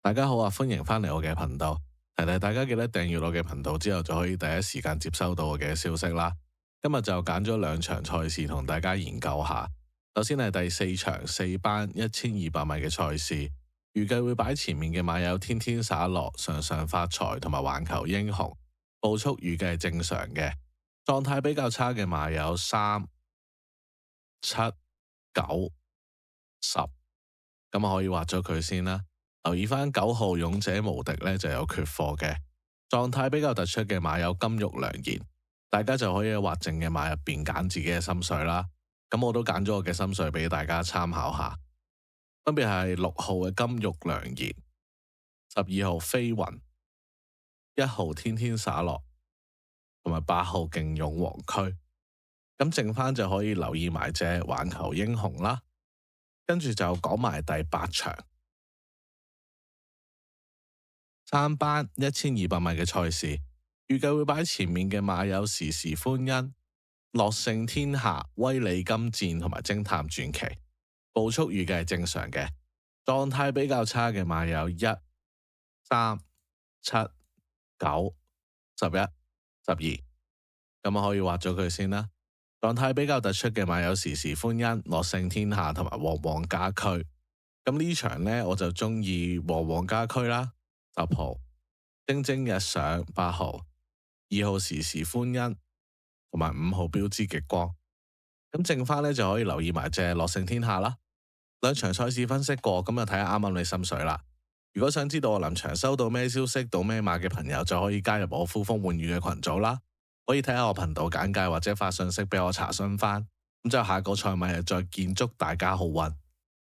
大家好啊，歡迎返嚟我嘅頻道。提提大家記得訂閱我嘅頻道之後，就可以第一時間接收到我嘅消息啦。今日就揀咗兩場賽事同大家研究下。首先係第四場4班1200米嘅賽事，預計會擺前面嘅馬有天天灑落、常常發財同埋環球英雄，步速預計係正常嘅。狀態比較差嘅馬有3、7、9、10，咁可以畫咗佢先啦。留意返9號勇者無敵呢就有缺貨嘅，狀態比較突出嘅馬有金玉良言，大家就可以喺畫剩嘅馬入邊揀自己嘅心水啦。咁我都揀咗我嘅心水俾大家參考下，分別係6號嘅金玉良言、12號飛雲、1號天天灑落同埋8號勁勇黃區。咁剩返就可以留意埋隻環球英雄啦。跟住就講埋第8場。3班1200米嘅賽事，預計會擺前面嘅馬有時時歡欣、樂勝天下、威利金戰同埋偵探傳奇，步速預計係正常嘅。狀態比較差嘅馬有1、3、7、9、11、12，咁可以畫咗佢先啦。狀態比較突出嘅馬有時時歡欣、樂勝天下同埋旺旺家駒。咁呢場呢，我就中意旺旺家駒啦。10號蒸蒸日上、8號、2號時時歡欣同埋5號標之極光。咁剩翻呢，就可以留意埋隻樂勝天下啦。兩場賽事分析過，咁就睇下啱唔啱你心水啦。如果想知道我臨場收到咩消息、賭咩馬嘅朋友，就可以加入我呼風喚雨嘅群組啦。可以睇下我頻道簡介或者發信息俾我查詢翻。咁就下個賽馬日再見，祝大家好運。